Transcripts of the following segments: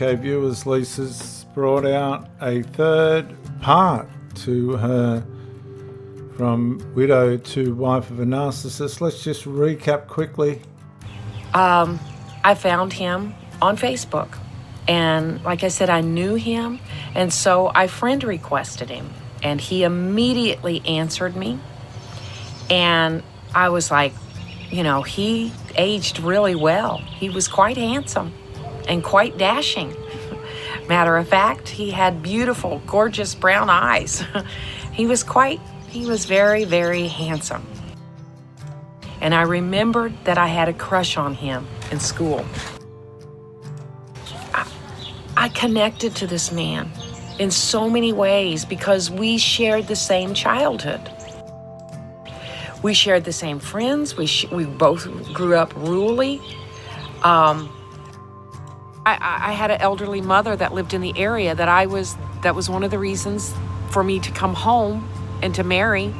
Okay, viewers, Lisa's brought out a third part to her From Widow to Wife of a Narcissist. Let's just recap quickly. I found him on Facebook, and like I said, I knew him, and so I friend requested him, and he immediately answered me, and I was like, you know, he aged really well. He was quite handsome and quite dashing. Matter of fact, he had beautiful, gorgeous brown eyes. He was very, very handsome. And I remembered that I had a crush on him in school. I connected to this man in so many ways because we shared the same childhood. We shared the same friends. We both grew up rurally. I had an elderly mother that lived in the area that was one of the reasons for me to come home and to marry,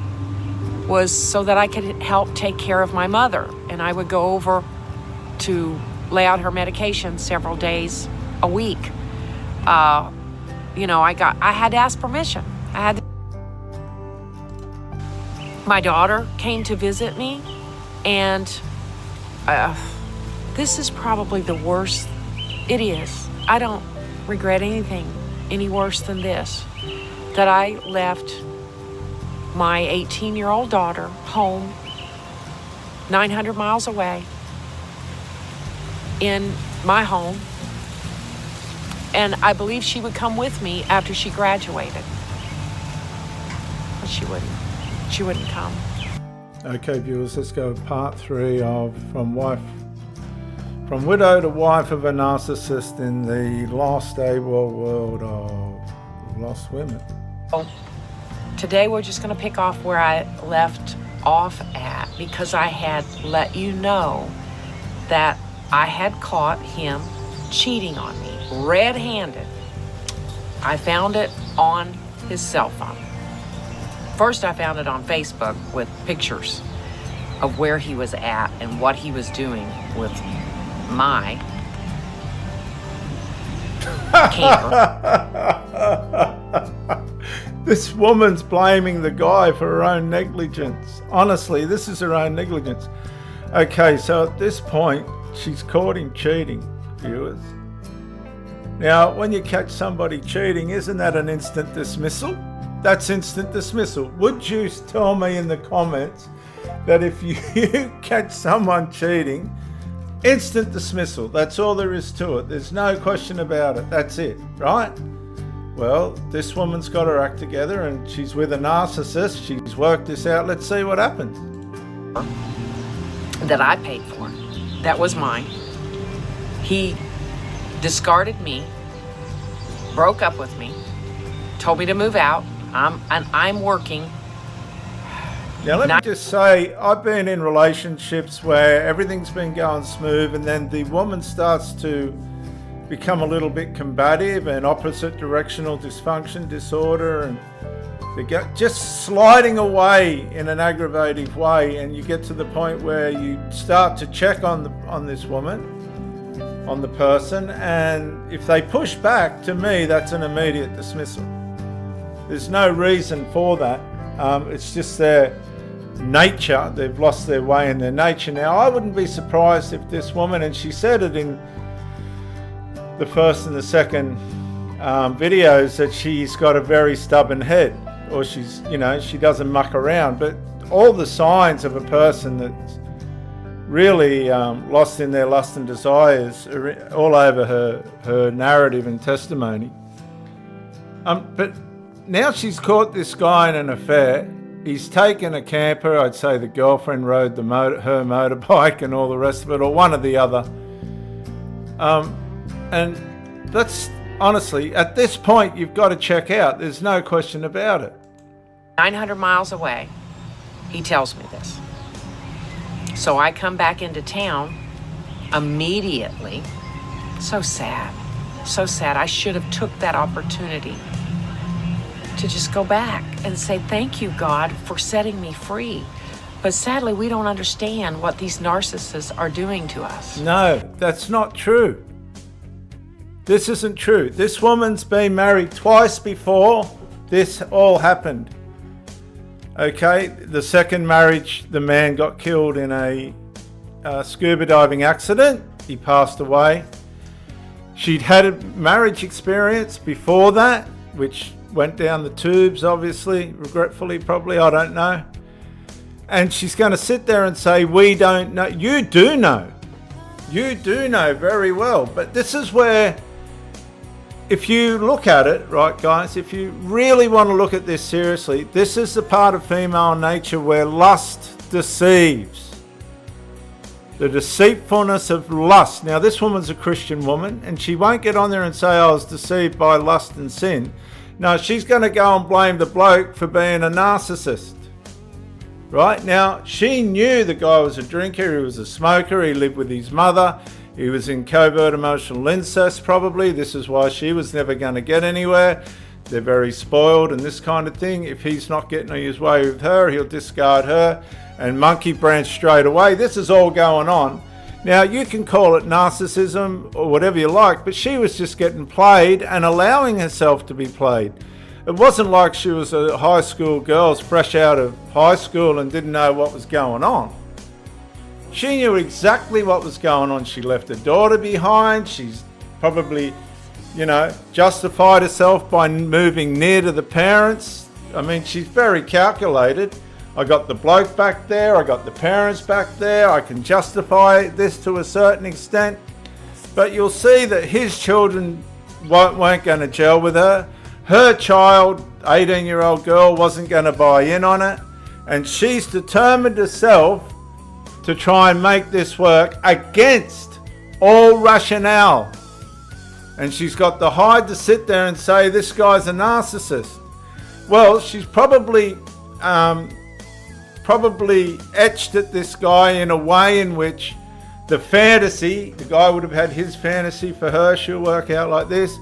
was so that I could help take care of my mother. And I would go over to lay out her medication several days a week. You know, I had to ask permission. My daughter came to visit me, and this is probably the worst. It is. I don't regret anything any worse than this, that I left my 18-year-old daughter home 900 miles away in my home, and I believe she would come with me after she graduated, but she wouldn't come. Okay, viewers, let's go to part 3 of From Widow to Wife of a Narcissist in the lost AWOL world of lost women. Today we're just going to pick off where I left off at, because I had let you know that I had caught him cheating on me, red-handed. I found it on his cell phone. First, I found it on Facebook with pictures of where he was at and what he was doing with my camper. This woman's blaming the guy for her own negligence. Honestly, this is her own negligence. Okay, so at this point, she's caught him cheating, viewers. Now, when you catch somebody cheating, isn't that an instant dismissal? That's instant dismissal. Would you tell me in the comments that if you catch someone cheating, instant dismissal? That's all there is to it. There's no question about it. That's it, right? Well, this woman's got her act together and she's with a narcissist. She's worked this out. Let's see what happens. That I paid for. That was mine. He discarded me, broke up with me, told me to move out. I'm working. Now, let me just say, I've been in relationships where everything's been going smooth, and then the woman starts to become a little bit combative and opposite directional dysfunction, disorder, and they get just sliding away in an aggravative way, and you get to the point where you start to check on this woman, on the person, and if they push back, to me, that's an immediate dismissal. There's no reason for that. It's just their nature. They've lost their way in their nature. Now, I wouldn't be surprised if this woman, and she said it in the first and the second videos, that she's got a very stubborn head, or she's, you know, she doesn't muck around. But all the signs of a person that's really lost in their lust and desires are all over her narrative and testimony. But now she's caught this guy in an affair. He's taken a camper. I'd say the girlfriend rode her motorbike and all the rest of it, or one or the other. And that's, honestly, at this point, you've got to check out. There's no question about it. 900 miles away, he tells me this. So I come back into town immediately. So sad. So sad. I should have took that opportunity to just go back and say, thank you, God, for setting me free. But sadly, we don't understand what these narcissists are doing to us. No, that's not true. This isn't true. This woman's been married twice before this all happened. Okay, the second marriage, the man got killed in a scuba diving accident. He passed away. She'd had a marriage experience before that, which went down the tubes, obviously, regretfully, probably, I don't know. And she's going to sit there and say, we don't know. You do know. You do know very well. But this is where, if you look at it, right, guys, if you really want to look at this seriously, this is the part of female nature where lust deceives. The deceitfulness of lust. Now, this woman's a Christian woman, and she won't get on there and say, I was deceived by lust and sin. No, she's going to go and blame the bloke for being a narcissist. Right? Now, she knew the guy was a drinker, he was a smoker, he lived with his mother, he was in covert emotional incest probably. This is why she was never going to get anywhere. They're very spoiled and this kind of thing. If he's not getting his way with her, he'll discard her and monkey branch straight away. This is all going on. Now, you can call it narcissism or whatever you like, but she was just getting played and allowing herself to be played. It wasn't like she was a high school girl fresh out of high school and didn't know what was going on. She knew exactly what was going on. She left her daughter behind. She's probably, justified herself by moving near to the parents. I mean, she's very calculated. I got the bloke back there. I got the parents back there. I can justify this to a certain extent. But you'll see that his children weren't going to gel with her. Her child, 18-year-old girl, wasn't going to buy in on it. And she's determined herself to try and make this work against all rationale. And she's got the hide to sit there and say, this guy's a narcissist. Well, she's probably etched at this guy in a way in which the fantasy, the guy would have had his fantasy for her, she'll work out like this.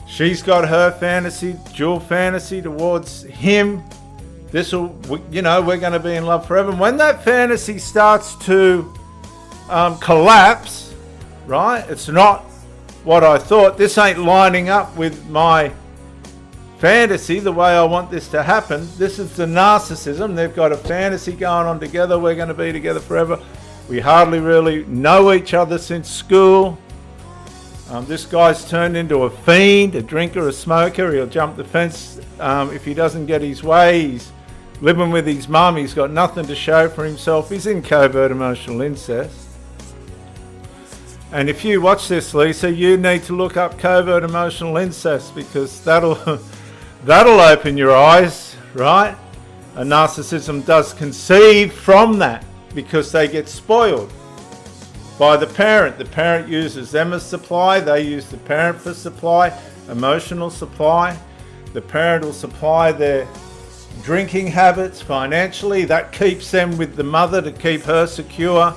She's got her fantasy, dual fantasy towards him. We're going to be in love forever. And when that fantasy starts to collapse, right? It's not what I thought. This ain't lining up with my fantasy, the way I want this to happen. This is the narcissism. They've got a fantasy going on together. We're going to be together forever. We hardly really know each other since school. This guy's turned into a fiend, a drinker, a smoker. He'll jump the fence if he doesn't get his way. He's living with his mum. He's got nothing to show for himself. He's in covert emotional incest. And if you watch this, Lisa, you need to look up covert emotional incest because that'll open your eyes, right? And narcissism does conceive from that because they get spoiled by the parent. The parent uses them as supply. They use the parent for supply, emotional supply. The parent will supply their drinking habits financially. That keeps them with the mother to keep her secure.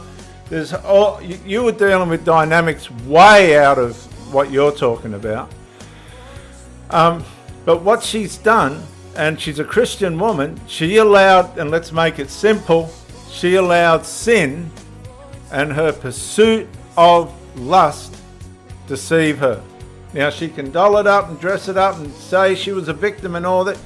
You were dealing with dynamics way out of what you're talking about. But what she's done, and she's a Christian woman, she allowed, and let's make it simple, she allowed sin and her pursuit of lust deceive her. Now, she can doll it up and dress it up and say she was a victim and all that.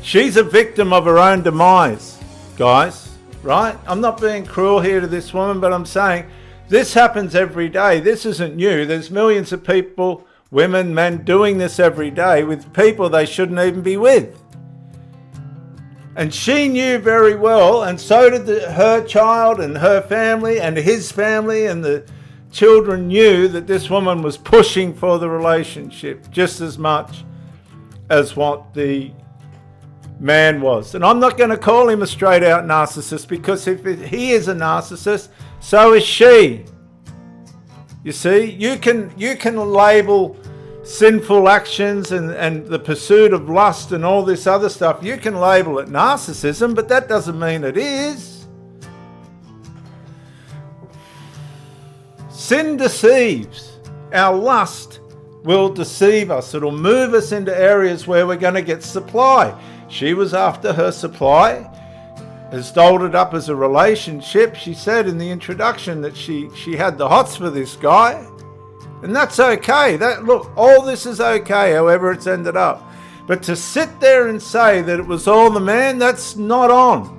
She's a victim of her own demise, guys, right? I'm not being cruel here to this woman, but I'm saying this happens every day. This isn't new. There's millions of people, women, men, doing this every day with people they shouldn't even be with. And she knew very well, and so did her child and her family and his family, and the children knew that this woman was pushing for the relationship just as much as what the man was. And I'm not going to call him a straight out narcissist because if he is a narcissist, so is she. You see, you can label sinful actions and the pursuit of lust and all this other stuff, you can label it narcissism, but that doesn't mean it is. Sin deceives. Our lust will deceive us. It'll move us into areas where we're going to get supply. She was after her supply, has dolled it up as a relationship. She said in the introduction that she had the hots for this guy. And that's okay. Look, all this is okay, however it's ended up. But to sit there and say that it was all the man, that's not on.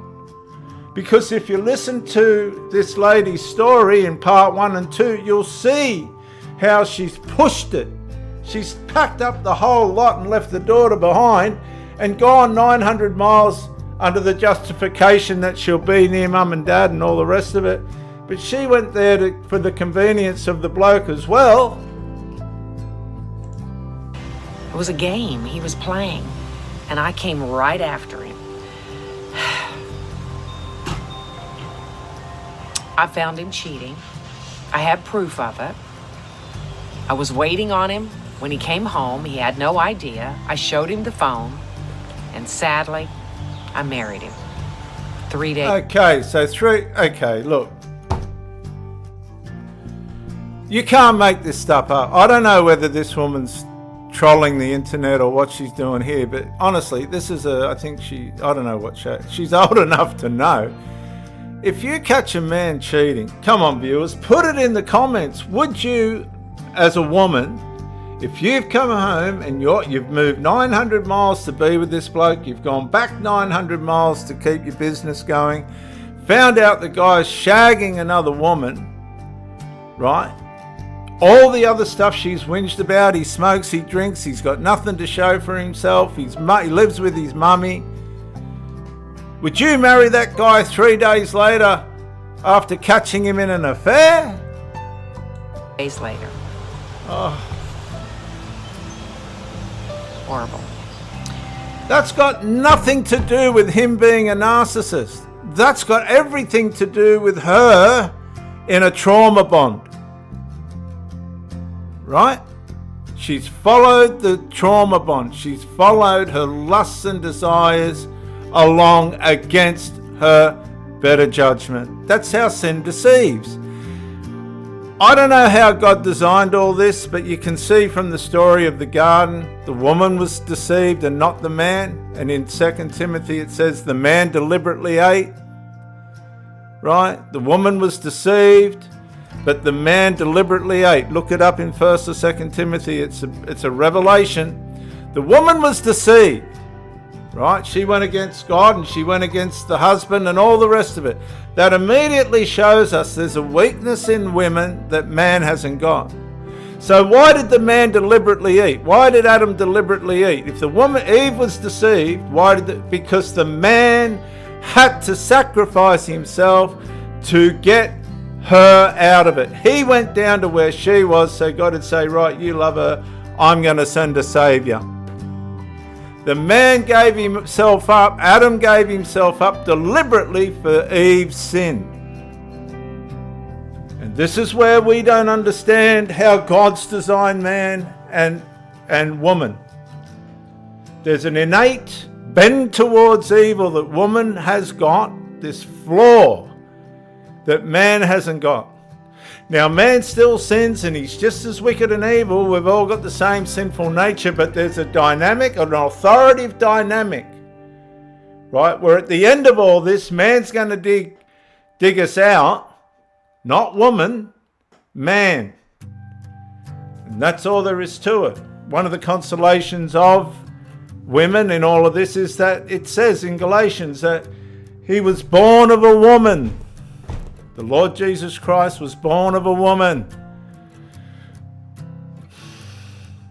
Because if you listen to this lady's story in part 1 and 2, you'll see how she's pushed it. She's packed up the whole lot and left the daughter behind and gone 900 miles under the justification that she'll be near mum and dad and all the rest of it. But she went there for the convenience of the bloke as well. It was a game he was playing, and I came right after him. I found him cheating. I had proof of it. I was waiting on him. When he came home, he had no idea. I showed him the phone, and sadly, I married him. 3 days. Okay, look. You can't make this stuff up. I don't know whether this woman's trolling the internet or what she's doing here, but honestly, this is I don't know what she's old enough to know. If you catch a man cheating, come on viewers, put it in the comments. Would you, as a woman, if you've come home and you've moved 900 miles to be with this bloke, you've gone back 900 miles to keep your business going, found out the guy's shagging another woman, right? All the other stuff she's whinged about, he smokes, he drinks, he's got nothing to show for himself, he lives with his mummy. Would you marry that guy 3 days later after catching him in an affair? Days later. Oh. Horrible. That's got nothing to do with him being a narcissist. That's got everything to do with her in a trauma bond. Right? She's followed the trauma bond. She's followed her lusts and desires along against her better judgment. That's how sin deceives. I don't know how God designed all this, but you can see from the story of the garden, the woman was deceived and not the man. And in 2 Timothy it says the man deliberately ate. Right? The woman was deceived, but the man deliberately ate. Look it up in 1st or 2 Timothy. It's a revelation. The woman was deceived. Right? She went against God and she went against the husband and all the rest of it. That immediately shows us there's a weakness in women that man hasn't got. So why did the man deliberately eat? Why did Adam deliberately eat? If the woman, Eve, was deceived, because the man had to sacrifice himself to get her out of it. He went down to where she was, so God would say, right, you love her, I'm going to send a savior. The man gave himself up, Adam gave himself up deliberately for Eve's sin. And this is where we don't understand how God's designed man and woman. There's an innate bend towards evil that woman has got, this flaw that man hasn't got. Now, man still sins and he's just as wicked and evil. We've all got the same sinful nature, but there's a dynamic, an authoritative dynamic, right? Where at the end of all this, man's going to dig us out, not woman, man. And that's all there is to it. One of the consolations of women in all of this is that it says in Galatians that he was born of a woman. The Lord Jesus Christ was born of a woman.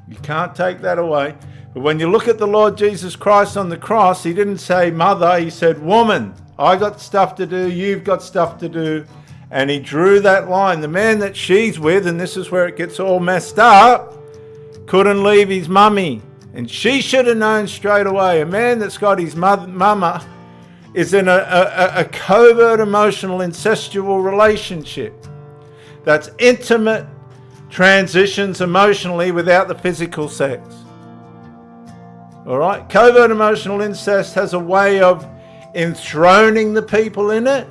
You can't take that away. But when you look at the Lord Jesus Christ on the cross, he didn't say mother, he said woman. I got stuff to do, you've got stuff to do. And he drew that line. The man that she's with, and this is where it gets all messed up, couldn't leave his mummy. And she should have known straight away. A man that's got his mama is in a covert emotional incestual relationship that's intimate, transitions emotionally without the physical sex. All right? Covert emotional incest has a way of enthroning the people in it.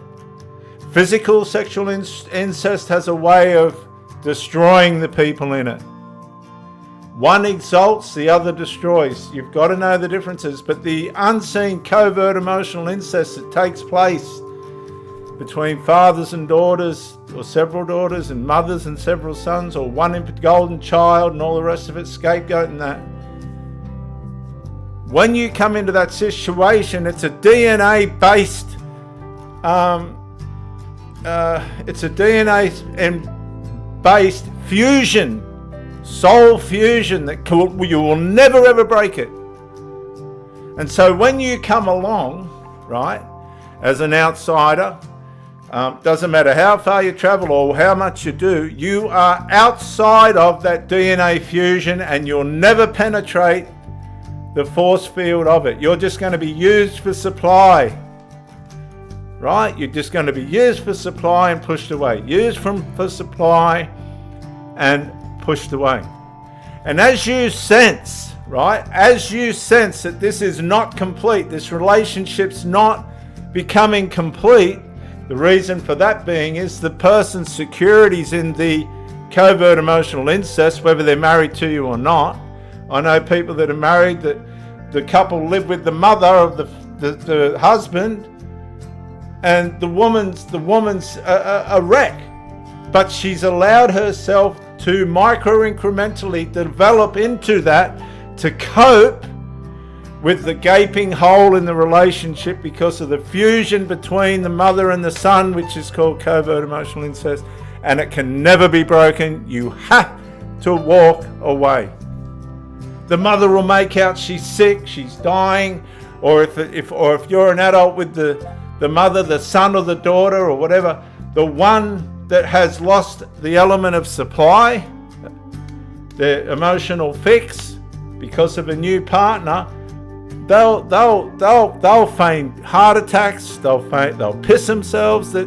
Physical sexual incest has a way of destroying the people in it. One exalts, the other destroys. You've got to know the differences. But the unseen covert emotional incest that takes place between fathers and daughters or several daughters, and mothers and several sons, or one golden child and all the rest of it, scapegoat and that. When you come into that situation, it's a DNA-based, based fusion, soul fusion that you will never ever break it. And so when you come along, right, as an outsider, doesn't matter how far you travel or how much you do, you are outside of that DNA fusion and you'll never penetrate the force field of it. You're just going to be used for supply, right? You're just going to be used for supply and pushed away. Used for supply and pushed away. And as you sense, right, as you sense that this is not complete, this relationship's not becoming complete, the reason for that being is the person's security's in the covert emotional incest, whether they're married to you or not. I know people that are married that the couple live with the mother of the husband, and the woman's a wreck, but she's allowed herself to micro-incrementally develop into that to cope with the gaping hole in the relationship because of the fusion between the mother and the son, which is called covert emotional incest, and it can never be broken. You have to walk away. The mother will make out she's sick, she's dying, or if you're an adult with the mother, the son or the daughter or whatever, the one that has lost the element of supply, the emotional fix because of a new partner, they'll feign heart attacks, they'll piss themselves, they'll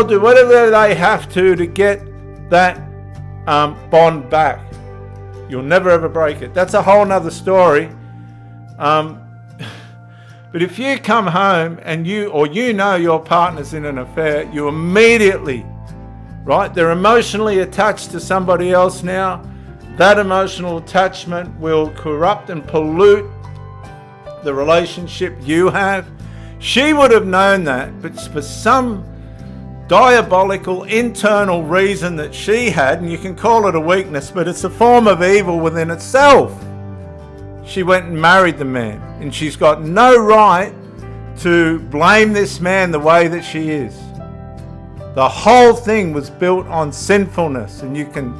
do whatever they have to get that bond back. You'll never ever break it. That's a whole nother story. But if you come home and you know your partner's in an affair, you immediately, right, they're emotionally attached to somebody else now. That emotional attachment will corrupt and pollute the relationship you have. She would have known that, but for some diabolical internal reason that she had, and you can call it a weakness, but it's a form of evil within itself, she went and married the man, and she's got no right to blame this man the way that she is. The whole thing was built on sinfulness, and you can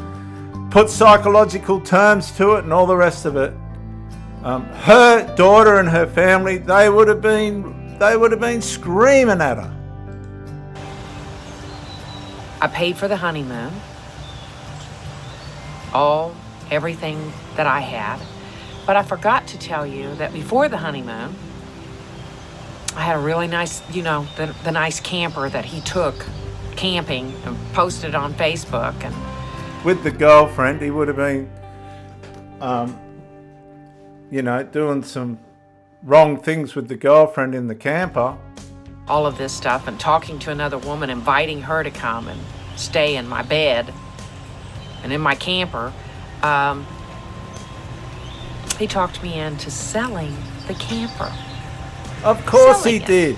put psychological terms to it and all the rest of it. Her daughter and her family, they would have been screaming at her. I paid for the honeymoon, everything that I had. But I forgot to tell you that before the honeymoon, I had a really nice, the nice camper that he took camping and posted on Facebook. And with the girlfriend, he would have been, doing some wrong things with the girlfriend in the camper. All of this stuff, and talking to another woman, inviting her to come and stay in my bed and in my camper. He talked me into selling the camper. Of course he did.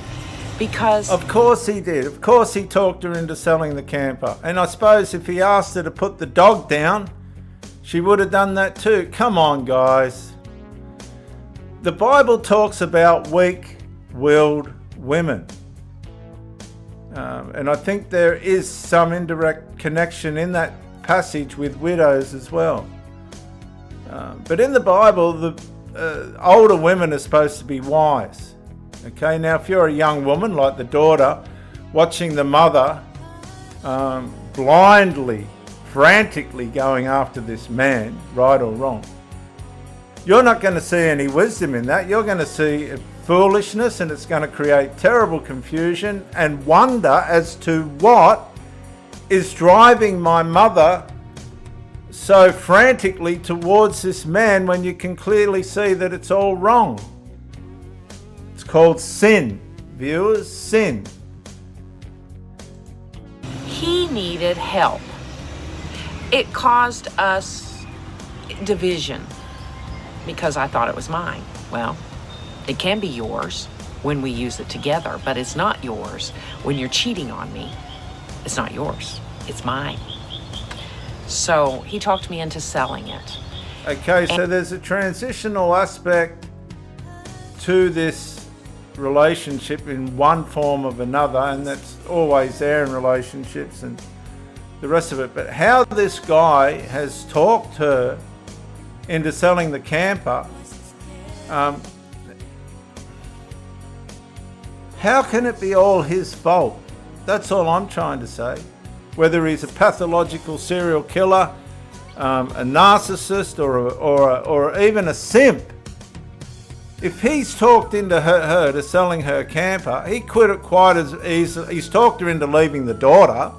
Because... Of course he did. Of course he talked her into selling the camper. And I suppose if he asked her to put the dog down, she would have done that too. Come on, guys. The Bible talks about weak-willed women. And I think there is some indirect connection in that passage with widows as well. But in the Bible, the older women are supposed to be wise. Okay, now if you're a young woman like the daughter, watching the mother blindly, frantically going after this man, right or wrong, you're not going to see any wisdom in that. You're going to see foolishness, and it's going to create terrible confusion and wonder as to what is driving my mother so frantically towards this man when you can clearly see that it's all wrong. It's called sin, viewers, sin. He needed help. It caused us division because I thought it was mine. Well, it can be yours when we use it together, but it's not yours when you're cheating on me. It's not yours. It's mine. So he talked me into selling it. Okay, so there's a transitional aspect to this relationship in one form or another, and that's always there in relationships and the rest of it. But how this guy has talked her into selling the camper, how can it be all his fault? That's all I'm trying to say. Whether he's a pathological serial killer, a narcissist, or even a simp, if he's talked into her to selling her camper, he could have quite as easily. He's talked her into leaving the daughter,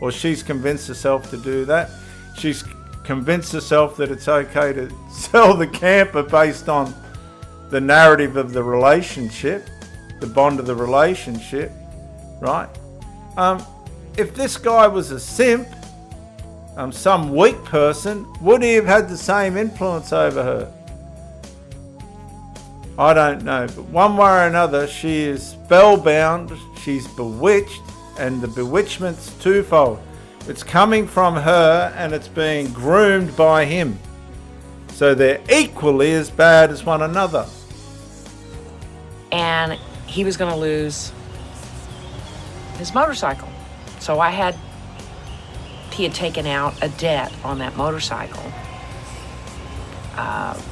or she's convinced herself to do that. She's convinced herself that it's okay to sell the camper based on the narrative of the relationship, the bond of the relationship, right? If this guy was a simp, some weak person, would he have had the same influence over her? I don't know, but one way or another, she is spellbound, she's bewitched, and the bewitchment's twofold. It's coming from her and it's being groomed by him. So they're equally as bad as one another. And he was going to lose his motorcycle. So he had taken out a debt on that motorcycle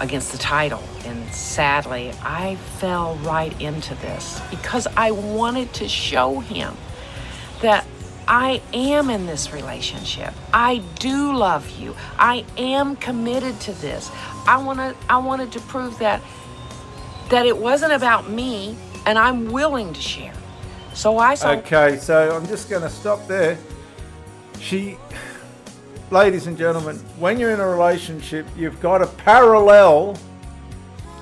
against the title. And sadly, I fell right into this because I wanted to show him that I am in this relationship. I do love you. I am committed to this. I wanted to prove that it wasn't about me, and I'm willing to share. So Okay, so I'm just going to stop there. Ladies and gentlemen, when you're in a relationship, you've got to parallel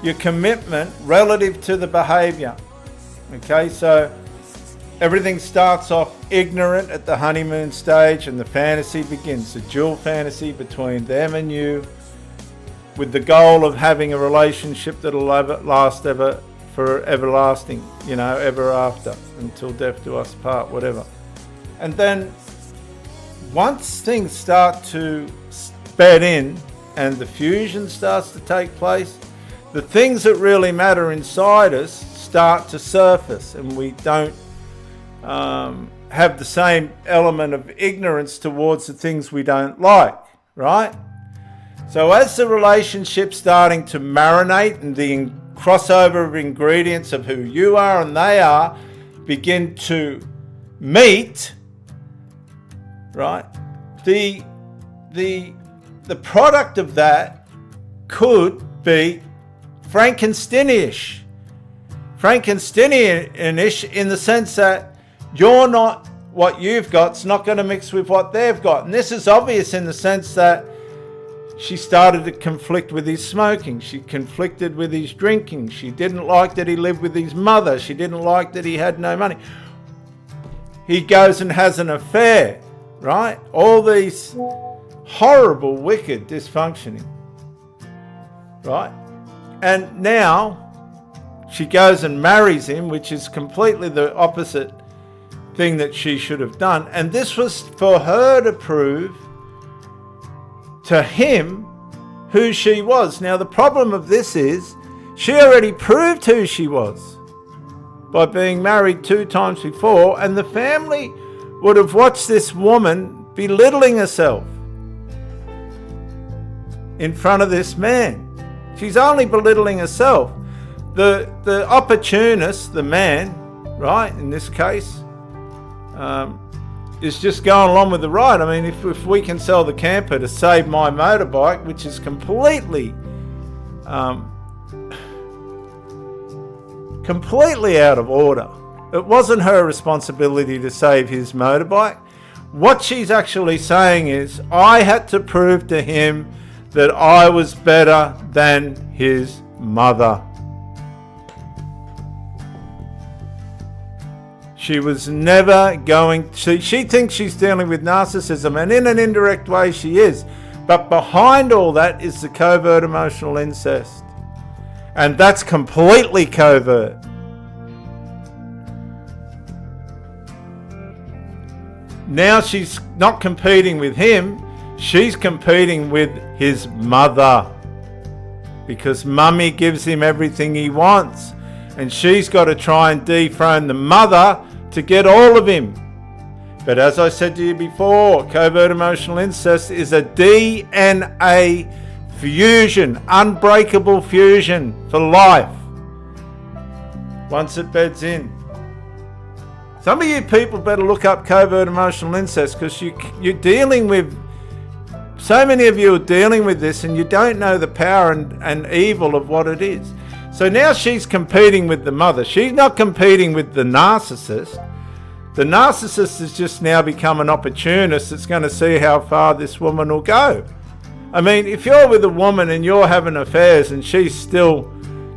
your commitment relative to the behavior. Okay, so everything starts off ignorant at the honeymoon stage and the fantasy begins, the dual fantasy between them and you, with the goal of having a relationship that'll last ever for everlasting, ever after, until death do us part, whatever. And then once things start to bed in and the fusion starts to take place, the things that really matter inside us start to surface, and we don't have the same element of ignorance towards the things we don't like, right? So as the relationship's starting to marinate and the crossover of ingredients of who you are and they are begin to meet, right? The product of that could be Frankensteinish in the sense that you're not, what you've got's not going to mix with what they've got. And this is obvious in the sense that she started to conflict with his smoking. She conflicted with his drinking. She didn't like that he lived with his mother. She didn't like that he had no money. He goes and has an affair, right? All these horrible, wicked dysfunctioning, right? And now she goes and marries him, which is completely the opposite thing that she should have done. And this was for her to prove to him who she was. Now, the problem of this is she already proved who she was by being married 2 times before, and the family would have watched this woman belittling herself in front of this man. She's only belittling herself. The opportunist, the man, right, in this case, is just going along with the ride. I mean, if we can sell the camper to save my motorbike, which is completely out of order. It wasn't her responsibility to save his motorbike. What she's actually saying is, I had to prove to him that I was better than his mother. She was never going to... She thinks she's dealing with narcissism, and in an indirect way she is. But behind all that is the covert emotional incest. And that's completely covert. now she's not competing with him, she's competing with his mother. Because mummy gives him everything he wants. And she's got to try and dethrone the mother to get all of him. But as I said to you before, covert emotional incest is a DNA fusion, unbreakable fusion for life. Once it beds in. Some of you people better look up covert emotional incest, because you're dealing with, so many of you are dealing with this and you don't know the power and evil of what it is. So now she's competing with the mother. She's not competing with the narcissist. The narcissist has just now become an opportunist that's going to see how far this woman will go. I mean, if you're with a woman and you're having affairs and she's still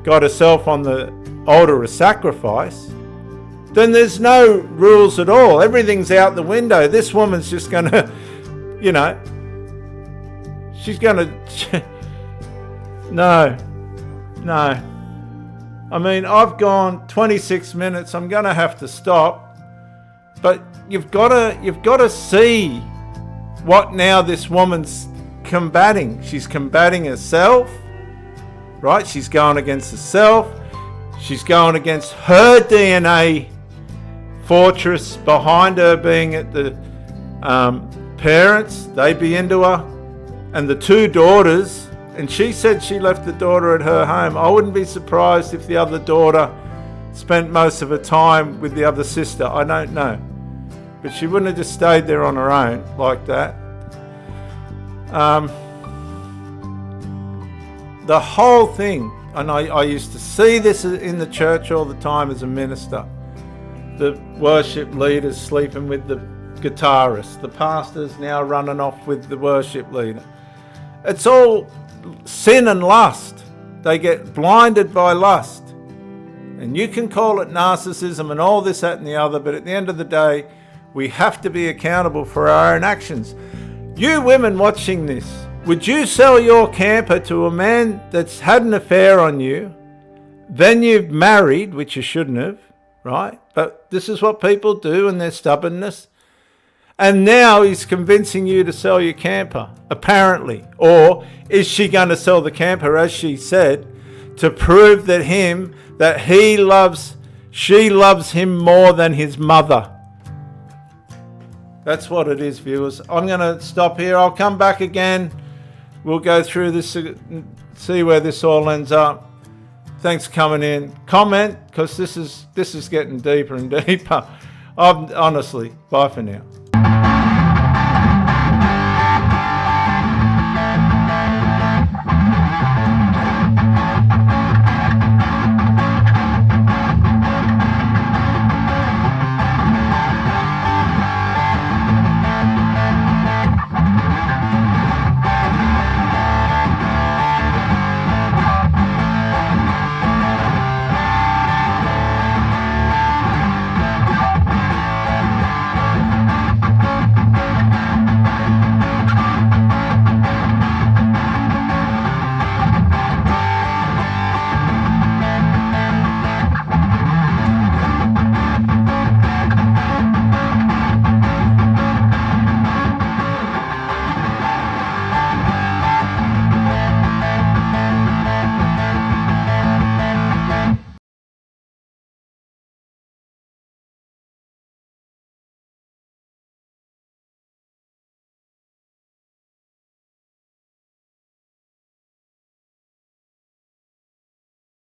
got herself on the altar of sacrifice, then there's no rules at all. Everything's out the window. This woman's just going to, you know, she's going to... No. I mean, I've gone 26 minutes. I'm going to have to stop. But you've got to see what now this woman's combating. She's combating herself, right? She's going against herself. She's going against her DNA fortress behind her, being at the parents. They be into her. And the two daughters. And she said she left the daughter at her home. I wouldn't be surprised if the other daughter spent most of her time with the other sister. I don't know. But she wouldn't have just stayed there on her own like that. The whole thing, and I used to see this in the church all the time as a minister. The worship leaders sleeping with the guitarist. The pastor's now running off with the worship leader. It's all sin and lust. They get blinded by lust. And you can call it narcissism and all this, that and the other, but at the end of the day, we have to be accountable for our own actions. You women watching this, would you sell your camper to a man that's had an affair on you, then you've married, which you shouldn't have, right? But this is what people do and their stubbornness. And now he's convincing you to sell your camper, apparently. Or is she going to sell the camper, as she said, to prove that she loves him more than his mother? That's what it is, viewers. I'm going to stop here. I'll come back again. We'll go through this, see where this all ends up. Thanks for coming in. Comment, because this is getting deeper and deeper. Honestly, bye for now.